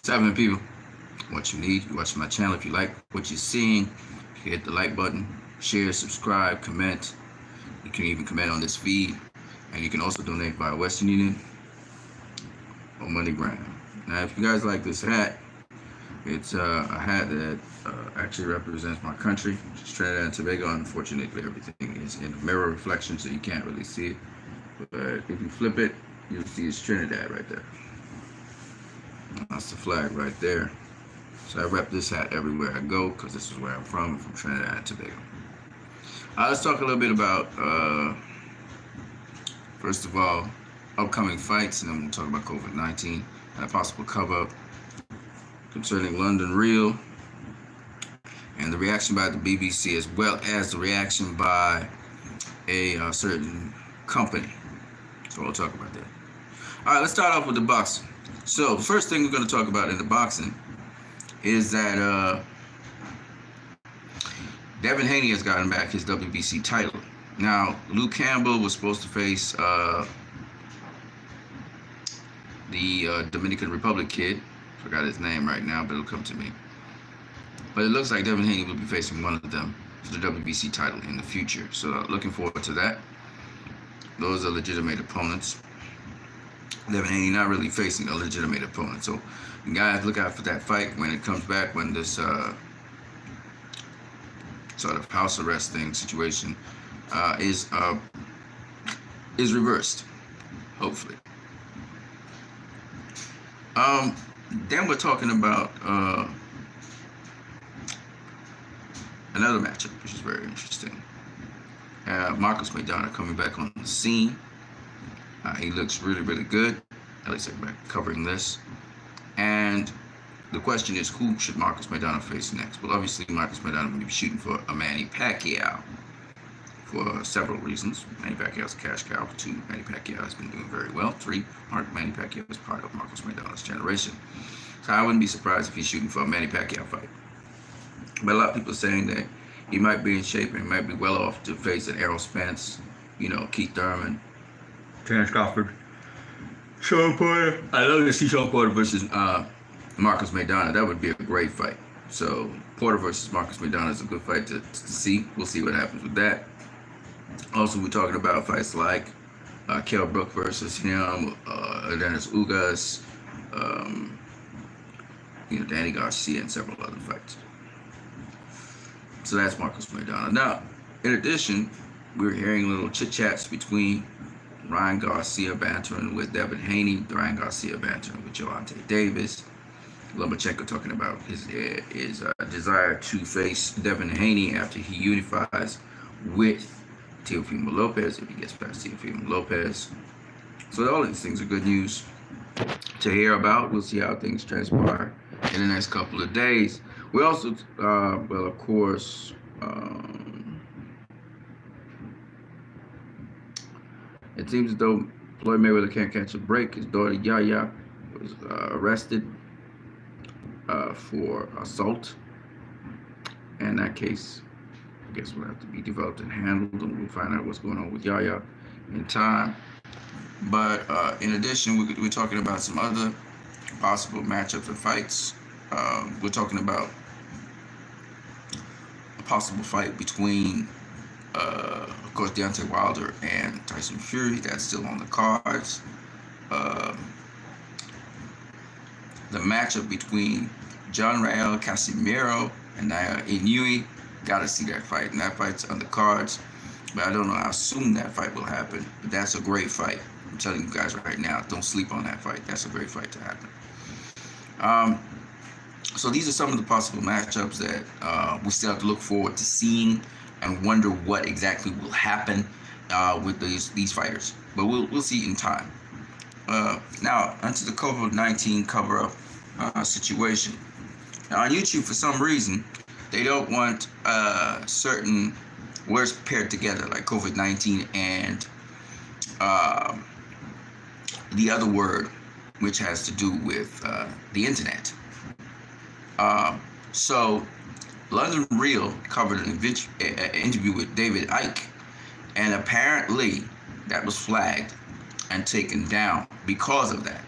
happening, people? What you need, you watch my channel. If you like what you're seeing, hit the like button, share, subscribe, comment. You can even comment on this feed, and you can also donate via Western Union or MoneyGram. Now, if you guys like this hat, it's a hat that actually represents my country, which is Trinidad and Tobago. Unfortunately, everything is in a mirror reflection, so you can't really see it. But if you flip it, you'll see it's Trinidad right there. That's the flag right there. So I rep this hat everywhere I go because this is where I'm from Trinidad and Tobago. Let's talk a little bit about, first of all, upcoming fights, and then we'll talk about COVID-19 and a possible cover-up concerning London Real and the reaction by the BBC, as well as the reaction by a certain company. So we'll talk about that. All right, let's start off with the boxing. So the first thing we're going to talk about in the boxing is that Devin Haney has gotten back his WBC title. Now, Luke Campbell was supposed to face the Dominican Republic kid. Forgot his name right now, but it'll come to me. But it looks like Devin Haney will be facing one of them for the WBC title in the future. So looking forward to that. Those are legitimate opponents. Devin Haney not really facing a legitimate opponent. So guys, look out for that fight when it comes back, when this sort of house arrest thing situation is reversed, hopefully. Then we're talking about another matchup, which is very interesting. Marcos Maidana coming back on the scene. He looks really, really good. At least I'm covering this. And the question is, who should Marcos Maidana face next? Well, obviously, Marcos Maidana will be shooting for a Manny Pacquiao for several reasons. Manny Pacquiao's a cash cow. 2, Manny Pacquiao has been doing very well. 3, Manny Pacquiao is part of Marcos Maidana's generation. So I wouldn't be surprised if he's shooting for a Manny Pacquiao fight. But a lot of people are saying that he might be in shape and he might be well off to face an Errol Spence, Keith Thurman, Terence Crawford, Sean Porter. I love to see Sean Porter versus Marcos Maidana. That would be a great fight. So Porter versus Marcos Maidana is a good fight to see. We'll see what happens with that. Also, we're talking about fights like Kell Brook versus him, Dennis Ugas, Danny Garcia, and several other fights. So that's Marcos Maidana. Now, in addition, we're hearing little chit-chats between Ryan Garcia bantering with Devin Haney, Ryan Garcia bantering with Gervonta Davis, Lomachenko talking about his desire to face Devin Haney after he unifies with Teofimo Lopez, if he gets past Teofimo Lopez. So all these things are good news to hear about. We'll see how things transpire in the next couple of days. We also, of course, it seems as though Floyd Mayweather can't catch a break. His daughter Yaya was arrested for assault. And that case, I guess, will have to be developed and handled, and we'll find out what's going on with Yaya in time. But in addition, we're talking about some other possible matchups and fights. We're talking about a possible fight between, of course, Deontay Wilder and Tyson Fury. That's still on the cards. The matchup between John Rael Casimiro and Naoya Inoue, gotta see that fight. And that fight's on the cards. But I don't know how soon that fight will happen. But that's a great fight. I'm telling you guys right now, don't sleep on that fight. That's a great fight to happen. So these are some of the possible matchups that we still have to look forward to seeing and wonder what exactly will happen with these fighters. But we'll see in time. Now, onto the COVID-19 cover-up situation. Now, on YouTube, for some reason, they don't want certain words paired together, like COVID-19 and the other word, which has to do with the internet. So London Real covered an interview with David Icke, and apparently that was flagged and taken down because of that.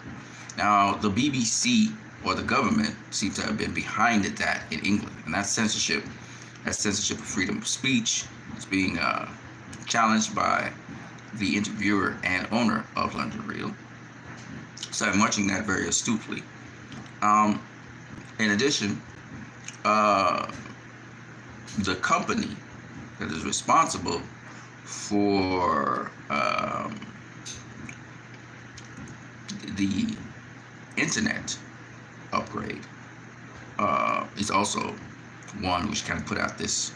Now, the BBC or the government seem to have been behind that in England, and that's censorship. That's censorship of freedom of speech. It's being challenged by the interviewer and owner of London Real. So I'm watching that very astutely. In addition, the company that is responsible for the internet upgrade is also one which kind of put out this,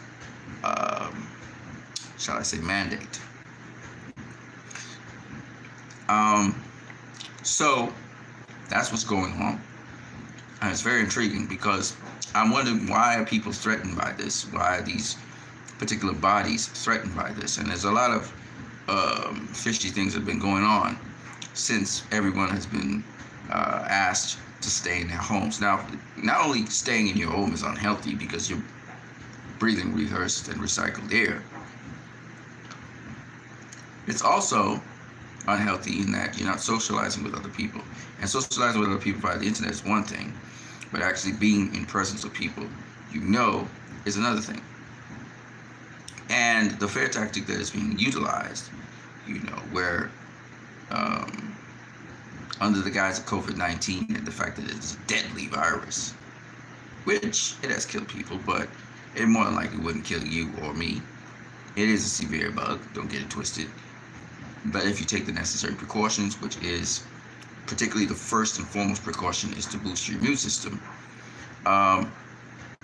shall I say, mandate. So that's what's going on. And it's very intriguing because I'm wondering, why are people threatened by this? Why are these particular bodies threatened by this? And there's a lot of fishy things that have been going on since everyone has been asked to stay in their homes. Now, not only staying in your home is unhealthy because you're breathing rehearsed and recycled air, it's also unhealthy in that you're not socializing with other people. And socializing with other people via the internet is one thing, but actually being in presence of people you know is another thing. And the fear tactic that is being utilized, where under the guise of COVID-19 and the fact that it's a deadly virus, which it has killed people, but it more than likely wouldn't kill you or me. It is a severe bug, don't get it twisted. But if you take the necessary precautions, which is particularly the first and foremost precaution is to boost your immune system,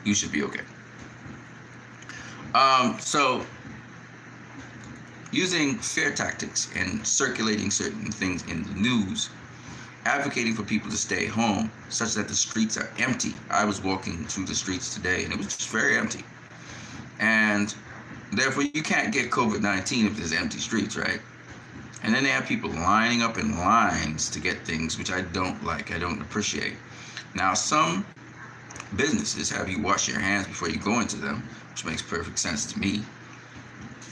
you should be okay. So using fear tactics and circulating certain things in the news, advocating for people to stay home such that the streets are empty. I was walking through the streets today and it was just very empty. And therefore you can't get COVID-19 if there's empty streets, right? And then they have people lining up in lines to get things, which I don't like, I don't appreciate. Now, some businesses have you wash your hands before you go into them, which makes perfect sense to me.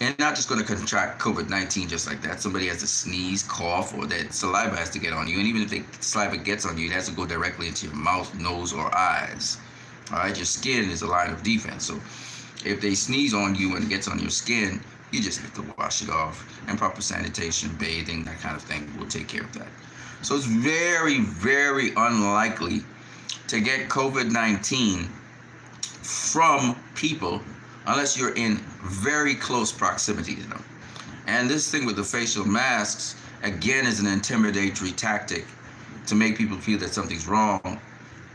And not just going to contract COVID-19 just like that. Somebody has to sneeze, cough, or that saliva has to get on you. And even if the saliva gets on you, it has to go directly into your mouth, nose, or eyes. All right, your skin is a line of defense. So if they sneeze on you and it gets on your skin, you just have to wash it off. And proper sanitation, bathing, that kind of thing will take care of that. So it's very, very unlikely to get COVID-19 from people unless you're in very close proximity to them. And this thing with the facial masks, again, is an intimidatory tactic to make people feel that something's wrong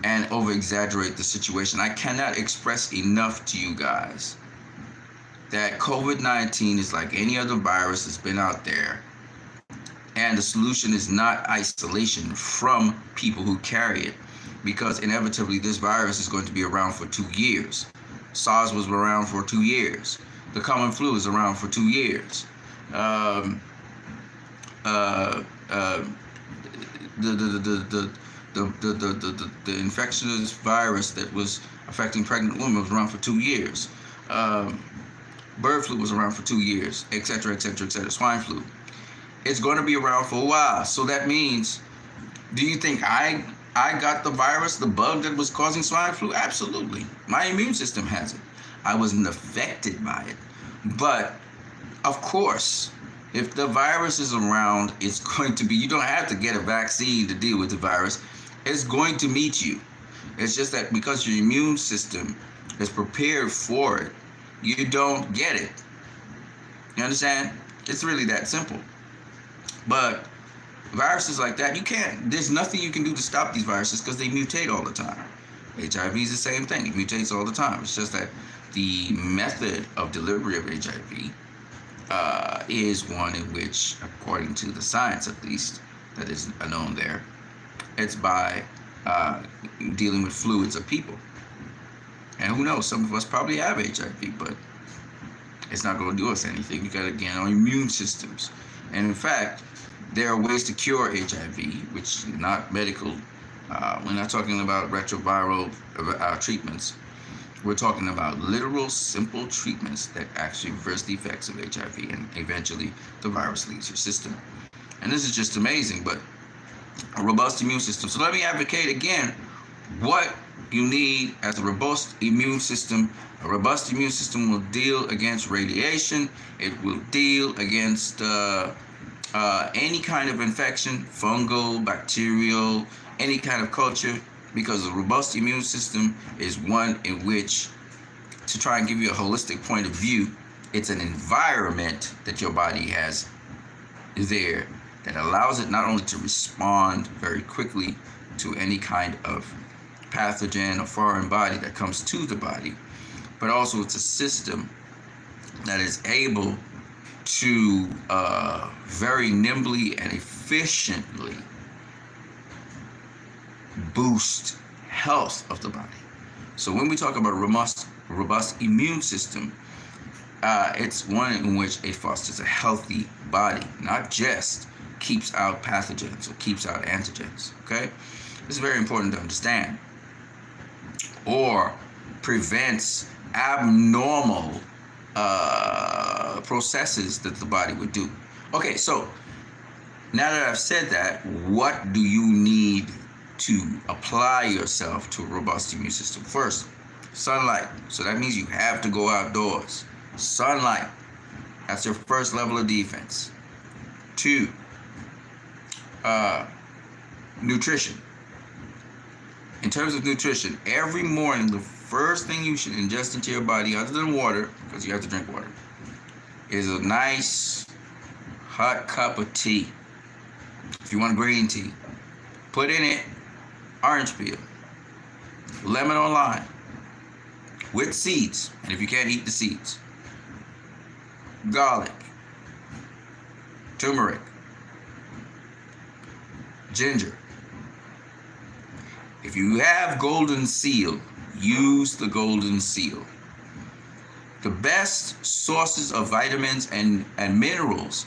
and over-exaggerate the situation. I cannot express enough to you guys that COVID-19 is like any other virus that's been out there. And the solution is not isolation from people who carry it, because inevitably this virus is going to be around for 2 years. SARS was around for 2 years. The common flu is around for 2 years. The infectious virus that was affecting pregnant women was around for 2 years. Bird flu was around for 2 years, etc., etc., etc. Swine flu. It's going to be around for a while. So that means, do you think I got the virus, the bug that was causing swine flu? Absolutely. My immune system has it. I wasn't affected by it. But, of course, if the virus is around, it's going to be, you don't have to get a vaccine to deal with the virus. It's going to meet you. It's just that because your immune system is prepared for it, you don't get it. You understand? It's really that simple. But viruses like that, there's nothing you can do to stop these viruses because they mutate all the time. HIV is the same thing. It mutates all the time. It's just that the method of delivery of HIV is one in which, according to the science at least, that is known there, it's by dealing with fluids of people. And who knows, some of us probably have HIV, but it's not going to do us anything because, again, our immune systems. And in fact, there are ways to cure HIV, which is not medical. We're not talking about retroviral treatments. We're talking about literal, simple treatments that actually reverse the effects of HIV, and eventually the virus leaves your system. And this is just amazing, but a robust immune system. So let me advocate again what you need as a robust immune system. A robust immune system will deal against radiation. It will deal against any kind of infection, fungal, bacterial, any kind of culture, because a robust immune system is one in which, to try and give you a holistic point of view, it's an environment that your body has there that allows it not only to respond very quickly to any kind of pathogen or foreign body that comes to the body, but also it's a system that is able to very nimbly and efficiently boost health of the body. So when we talk about a robust immune system, it's one in which it fosters a healthy body, not just keeps out pathogens or keeps out antigens, okay? This is very important to understand. Or prevents abnormal processes that the body would do. Okay, so now that I've said that, what do you need to apply yourself to a robust immune system? First, sunlight. So that means you have to go outdoors. Sunlight. That's your first level of defense. 2, nutrition. In terms of nutrition, every morning, the first thing you should ingest into your body, other than water, because you have to drink water, is a nice hot cup of tea. If you want green tea, put in it orange peel, lemon or lime, with seeds, and if you can't eat the seeds, garlic, turmeric, ginger. If you have golden seal, use the golden seal. The best sources of vitamins and minerals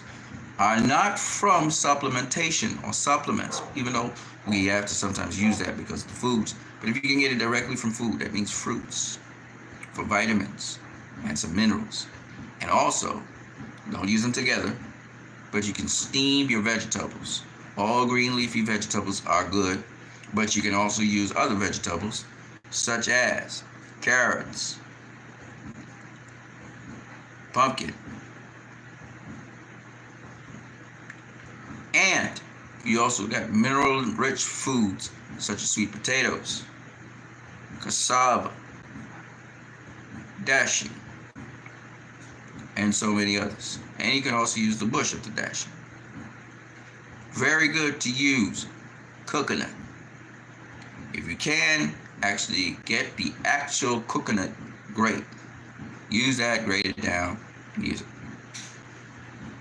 are not from supplementation or supplements, even though we have to sometimes use that because of the foods. But if you can get it directly from food, that means fruits for vitamins and some minerals. And also, don't use them together, but you can steam your vegetables. All green leafy vegetables are good, but you can also use other vegetables such as carrots, pumpkin, and you also got mineral-rich foods such as sweet potatoes, cassava, dashi, and so many others. And you can also use the bush of the dashi. Very good to use coconut. If you can, actually get the actual coconut grape. Use that, grate it down, and use it.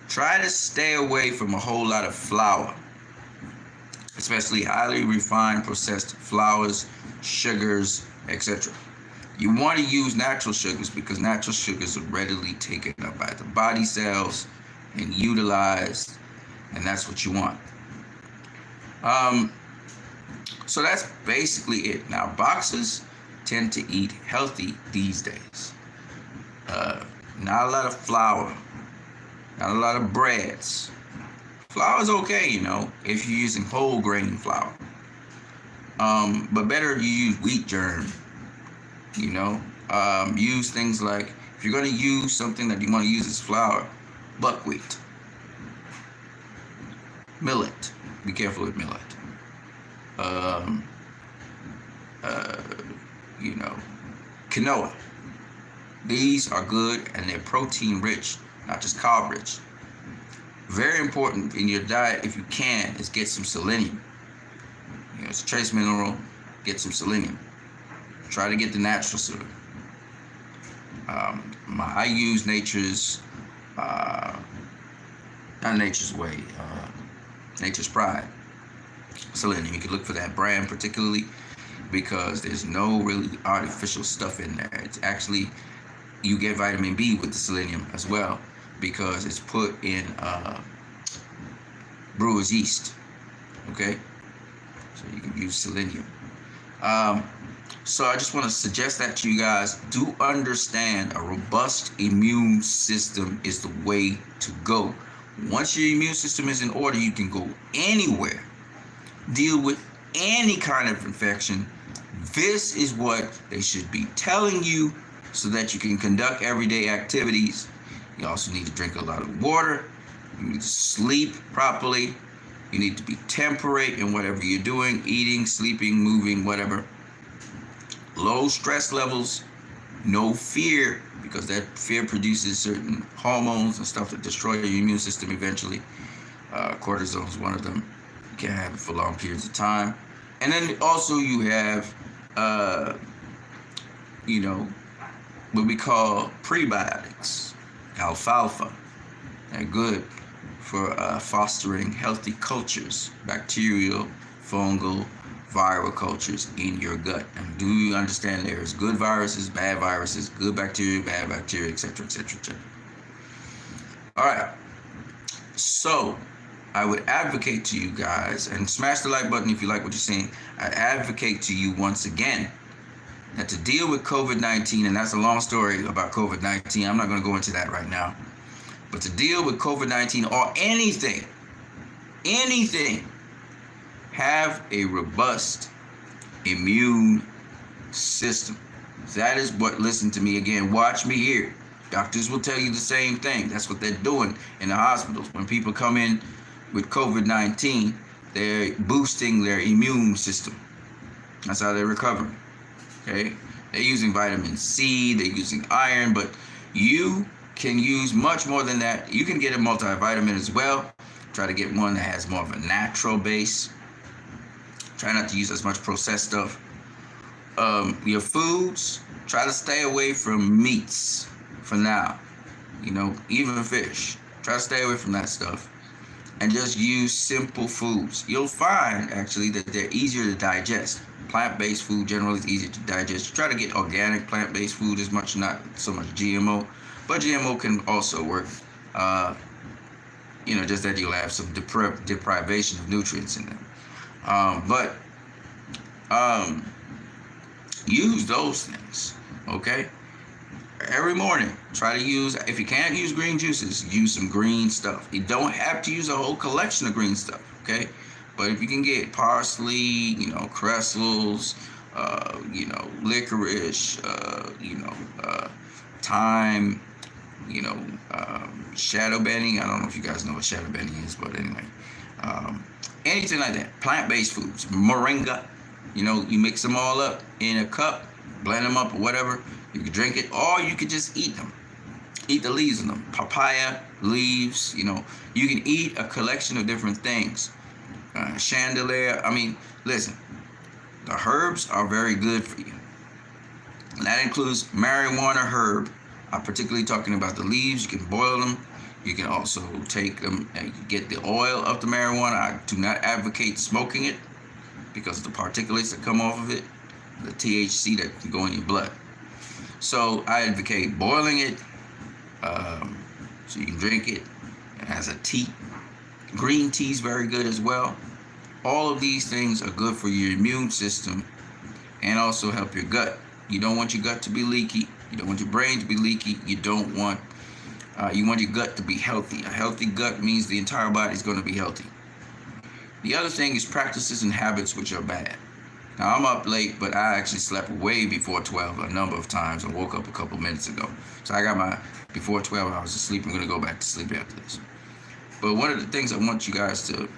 Try to stay away from a whole lot of flour, especially highly refined processed flours, sugars, etc. You want to use natural sugars because natural sugars are readily taken up by the body cells and utilized, and that's what you want. So that's basically it. Now, boxers tend to eat healthy these days. Not a lot of flour, not a lot of breads. Flour is okay, if you're using whole grain flour. But better you use wheat germ, use things like, if you're going to use something that you want to use as flour, buckwheat, millet. Be careful with millet. Quinoa. These are good and they're protein rich, not just carb rich. Very important in your diet, if you can, is get some selenium. It's a trace mineral. Get some selenium. Try to get the natural selenium. I use Nature's, not Nature's Way, Nature's Pride selenium. You can look for that brand particularly because there's no really artificial stuff in there. It's actually, you get vitamin B with the selenium as well because it's put in brewer's yeast. Okay, so you can use selenium. So I just want to suggest that to you guys. Do understand a robust immune system is the way to go. Once your immune system is in order, you can go anywhere, deal with any kind of infection, This is what they should be telling you so that you can conduct everyday activities. You also need to drink a lot of water. You need to sleep properly. You need to be temperate in whatever you're doing, eating, sleeping, moving, whatever. Low stress levels, no fear, because that fear produces certain hormones and stuff that destroy your immune system eventually. Cortisol is one of them. You can't have it for long periods of time. And then also you have, what we call prebiotics. Alfalfa. They're good for fostering healthy cultures, bacterial, fungal, viral cultures in your gut. And do you understand there's good viruses, good bacteria, bad bacteria, etc., etc., etc. All right. So I would advocate to you guys, and smash the like button if you like what you're seeing. I advocate to you once again that to deal with COVID-19, and that's a long story about COVID-19. I'm not going to go into that right now. But to deal with COVID-19 or anything, have a robust immune system. That is what, listen to me again, watch me here. Doctors will tell you the same thing. That's what they're doing in the hospitals. When people come in with COVID-19, they're boosting their immune system. That's how they're recovering. Okay? They're using vitamin C, they're using iron, but you can use much more than that. You can get a multivitamin as well. Try to get one that has more of a natural base. Try not to use as much processed stuff. Your foods, try to stay away from meats for now. Even fish. Try to stay away from that stuff. And just use simple foods. You'll find, actually, that they're easier to digest. Plant-based food generally is easier to digest. Try to get organic plant-based food as much, not so much GMO. But GMO can also work. Just that you'll have some deprivation of nutrients in them. Use those things, okay? Every morning, try to use, if you can't use green juices, use some green stuff. You don't have to use a whole collection of green stuff, okay? But if you can get parsley, cressels, licorice, thyme, shadow benning. I don't know if you guys know what shadow benning is, but anyway. Anything like that. Plant-based foods. Moringa. You mix them all up in a cup, blend them up or whatever. You can drink it, or you can just eat them. Eat the leaves of them. Papaya leaves, you can eat a collection of different things. Chandelier. Listen, the herbs are very good for you. And that includes marijuana herb. I'm particularly talking about the leaves. You can boil them. You can also take them and get the oil of the marijuana. I do not advocate smoking it because of the particulates that come off of it, the THC that can go in your blood. So I advocate boiling it so you can drink it as a tea. Green tea is very good as well. All of these things are good for your immune system and also help your gut. You don't want your gut to be leaky. You don't want your brain to be leaky. You want your gut to be healthy. A healthy gut means the entire body is going to be healthy. The other thing is practices and habits which are bad. Now, I'm up late, but I actually slept way before 12 a number of times and woke up a couple minutes ago. So I got my before 12 hours of sleep. I'm going to go back to sleep after this. But one of the things I want you guys to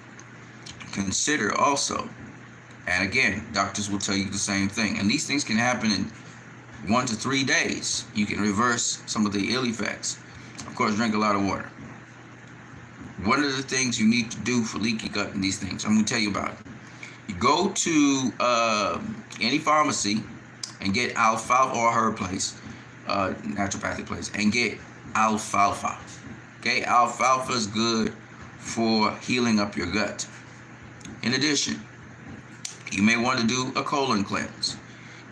consider also, and again, doctors will tell you the same thing, and these things can happen in 1 to 3 days. You can reverse some of the ill effects. Of course, drink a lot of water. One of the things you need to do for leaky gut and these things, I'm going to tell you about it. You go to any pharmacy and get alfalfa, or herb place, naturopathic place, and get alfalfa. Okay, alfalfa is good for healing up your gut. In addition, you may want to do a colon cleanse.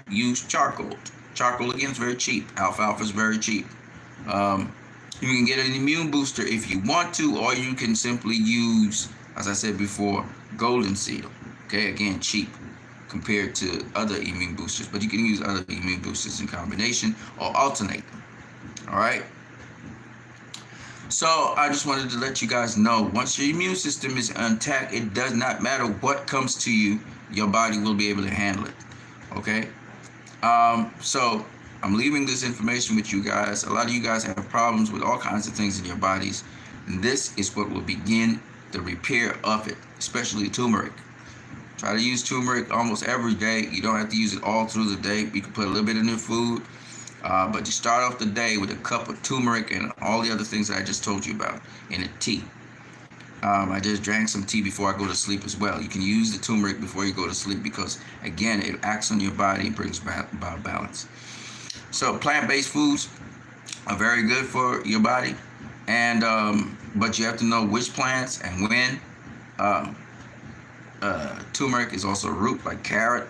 Use charcoal. Charcoal, again, is very cheap. Alfalfa is very cheap. You can get an immune booster if you want to, or you can simply use, as I said before, golden seal. Okay, again, cheap compared to other immune boosters, but you can use other immune boosters in combination or alternate them. All right. So I just wanted to let you guys know, once your immune system is intact, it does not matter what comes to you, your body will be able to handle it. Okay. So I'm leaving this information with you guys. A lot of you guys have problems with all kinds of things in your bodies. And this is what will begin the repair of it, especially turmeric. Try to use turmeric almost every day. You don't have to use it all through the day. You can put a little bit in your food. But you start off the day with a cup of turmeric and all the other things that I just told you about in a tea. I just drank some tea before I go to sleep as well. You can use the turmeric before you go to sleep because, again, it acts on your body and brings about balance. So plant-based foods are very good for your body, and but you have to know which plants and when. Turmeric is also a root, like carrot.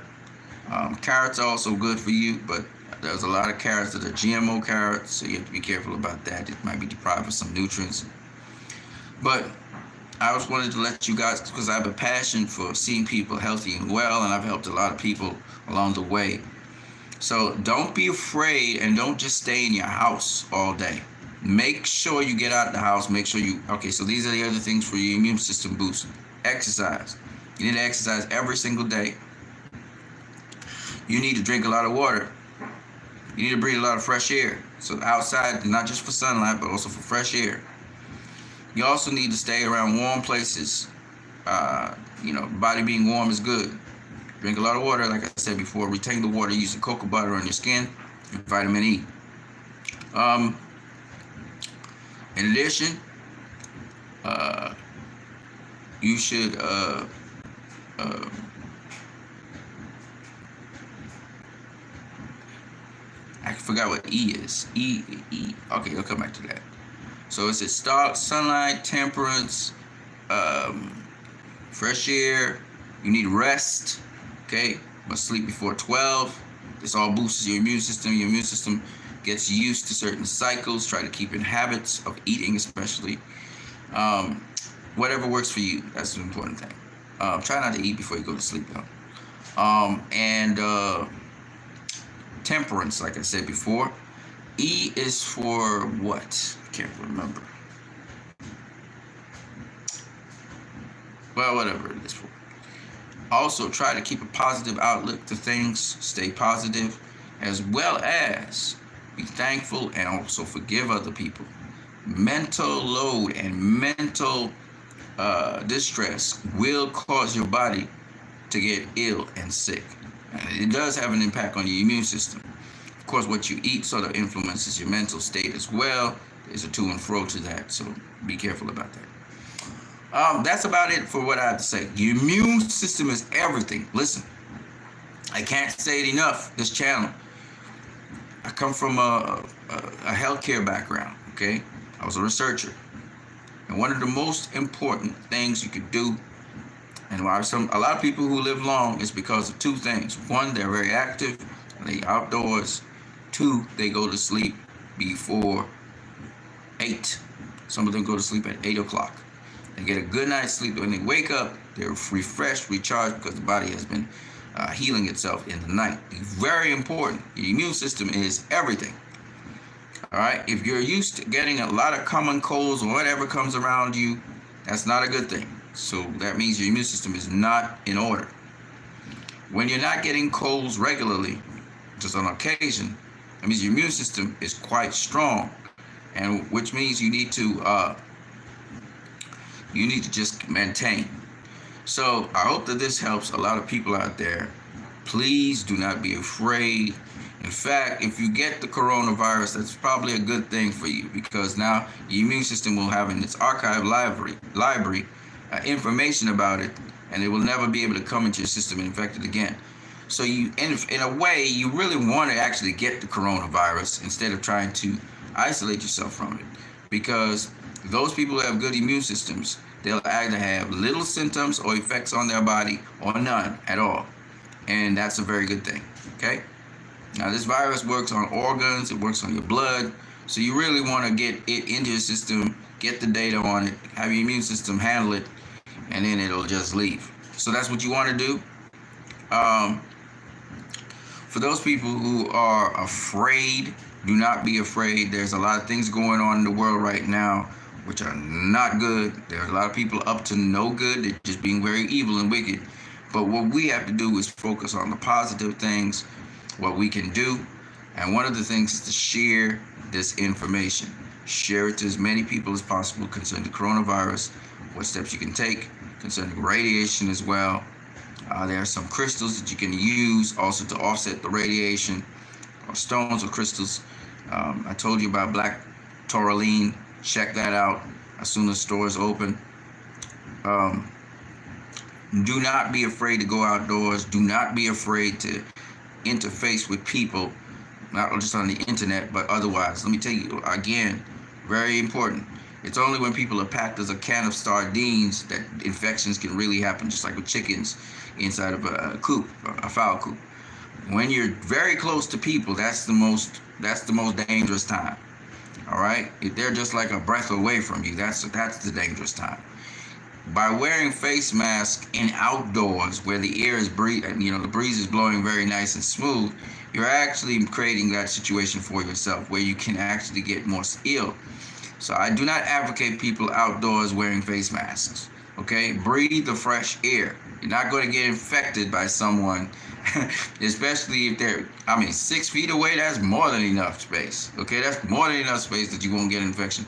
Carrots are also good for you, but there's a lot of carrots that are GMO carrots, so you have to be careful about that. It might be deprived of some nutrients. But I just wanted to let you guys, because I have a passion for seeing people healthy and well, and I've helped a lot of people along the way. So don't be afraid, and don't just stay in your house all day. Make sure you get out of the house. Make sure you, okay, so these are the other things for your immune system boost. Exercise. You need to exercise every single day. You need to drink a lot of water. You need to breathe a lot of fresh air. So outside, not just for sunlight, but also for fresh air. You also need to stay around warm places. Body being warm is good. Drink a lot of water, like I said before. Retain the water using cocoa butter on your skin and vitamin E. In addition, you should I forgot what E is. E. Okay, I'll come back to that. So it's sunlight, temperance, fresh air. You need rest. Okay, must sleep before 12. This all boosts your immune system. Your immune system gets used to certain cycles. Try to keep in habits of eating, especially. Whatever works for you. That's an important thing. Try not to eat before you go to sleep, though. Temperance, like I said before. E is for what? I can't remember. Well, whatever it is for. Also, try to keep a positive outlook to things. Stay positive, as well as be thankful and also forgive other people. Mental load and mental distress will cause your body to get ill and sick. And it does have an impact on your immune system. Of course, what you eat sort of influences your mental state as well. There's a to and fro to that, so be careful about that. That's about it for what I have to say. The immune system is everything. Listen, I can't say it enough. This channel, I come from a healthcare background, okay? I was a researcher. And one of the most important things you could do, and why a lot of people who live long, is because of two things. One, they're very active, they outdoors. Two, they go to sleep before 8. Some of them go to sleep at 8 o'clock. They get a good night's sleep. When they wake up, they're refreshed, recharged, because the body has been healing itself in the night. It's very important. Your immune system is everything. All right? If you're used to getting a lot of common colds or whatever comes around you, that's not a good thing. So that means your immune system is not in order. When you're not getting colds regularly, just on occasion, that means your immune system is quite strong, and which means you need to just maintain. So I hope that this helps a lot of people out there. Please do not be afraid. In fact, if you get the coronavirus, that's probably a good thing for you, because now your immune system will have in its archive library information about it, and it will never be able to come into your system and infect it again. So you, in a way, you really want to actually get the coronavirus instead of trying to isolate yourself from it, because those people who have good immune systems, they'll either have little symptoms or effects on their body or none at all. And that's a very good thing, okay? Now, this virus works on organs, it works on your blood, so you really want to get it into your system, get the data on it, have your immune system handle it, and then it'll just leave. So that's what you want to do. For those people who are afraid, do not be afraid. There's a lot of things going on in the world right now which are not good. There are a lot of people up to no good. They're just being very evil and wicked. But what we have to do is focus on the positive things, what we can do. And one of the things is to share this information. Share it to as many people as possible concerning the coronavirus, what steps you can take concerning radiation as well. There are some crystals that you can use also to offset the radiation, or stones or crystals. I told you about black tourmaline. Check that out as soon as stores open. Do not be afraid to go outdoors. Do not be afraid to interface with people, not just on the internet, but otherwise. Let me tell you again, very important. It's only when people are packed as a can of sardines that infections can really happen, just like with chickens inside of a coop, a fowl coop. When you're very close to people, that's the most dangerous time. All right? If they're just like a breath away from you, that's the dangerous time. By wearing face masks in outdoors where the air is the breeze is blowing very nice and smooth, you're actually creating that situation for yourself where you can actually get more ill. So I do not advocate people outdoors wearing face masks. Okay? Breathe the fresh air. You're not going to get infected by someone, especially if they're, 6 feet away, that's more than enough space. Okay? That's more than enough space that you won't get an infection.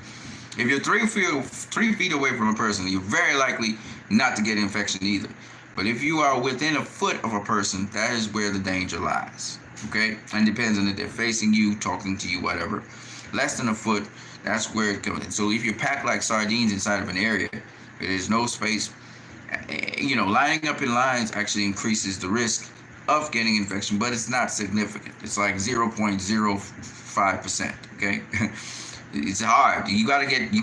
If you're 3 feet away from a person, you're very likely not to get an infection either. But if you are within a foot of a person, that is where the danger lies. Okay? And depends on if they're facing you, talking to you, whatever. Less than a foot, that's where it comes in. So if you're packed like sardines inside of an area, there's no space, lining up in lines actually increases the risk of getting infection, but it's not significant. It's like 0.05%, okay? It's hard. You gotta get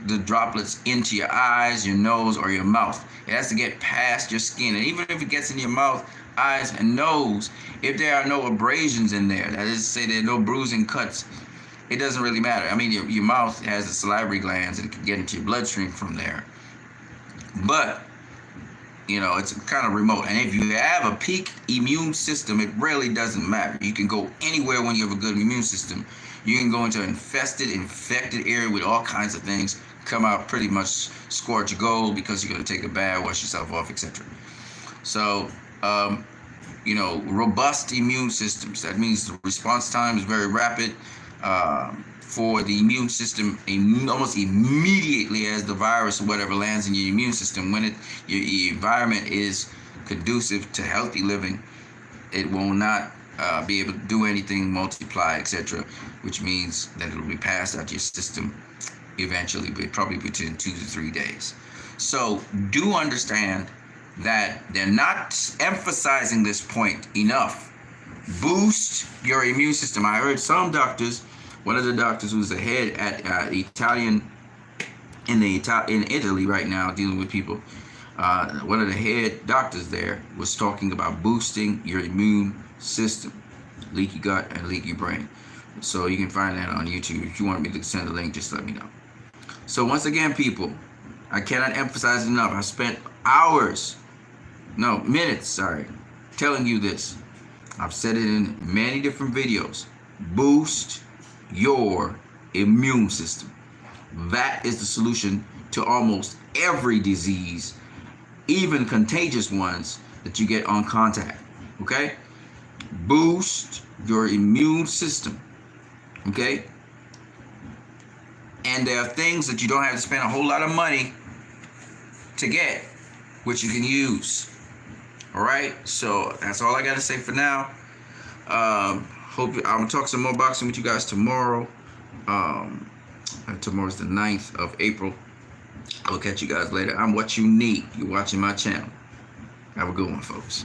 the droplets into your eyes, your nose, or your mouth. It has to get past your skin. And even if it gets in your mouth, eyes, and nose, if there are no abrasions in there, that is to say there are no bruising cuts, it doesn't really matter. Your mouth has the salivary glands and it can get into your bloodstream from there. But, it's kind of remote. And if you have a peak immune system, it really doesn't matter. You can go anywhere when you have a good immune system. You can go into an infected area with all kinds of things, come out pretty much scorch gold because you're going to take a bath, wash yourself off, etc. So, robust immune systems. That means the response time is very rapid. For the immune system, almost immediately as the virus or whatever lands in your immune system, when your environment is conducive to healthy living, it will not be able to do anything, multiply, etc., which means that it will be passed out to your system eventually, but probably within 2 to 3 days. So do understand that they're not emphasizing this point enough. Boost your immune system. I heard some doctors, one of the doctors who's the head at in Italy right now, dealing with people, one of the head doctors there was talking about boosting your immune system, leaky gut and leaky brain. So you can find that on YouTube. If you want me to send a link, just let me know. So once again, people, I cannot emphasize enough. I spent minutes, telling you this. I've said it in many different videos. Boost your immune system. That is the solution to almost every disease, even contagious ones that you get on contact. Okay? Boost your immune system. Okay? And there are things that you don't have to spend a whole lot of money to get, which you can use. All right? So that's all I got to say for now. I'm gonna talk some more boxing with you guys tomorrow. Tomorrow's the 9th of April. I'll catch you guys later. I'm what you need. You're watching my channel. Have a good one, folks.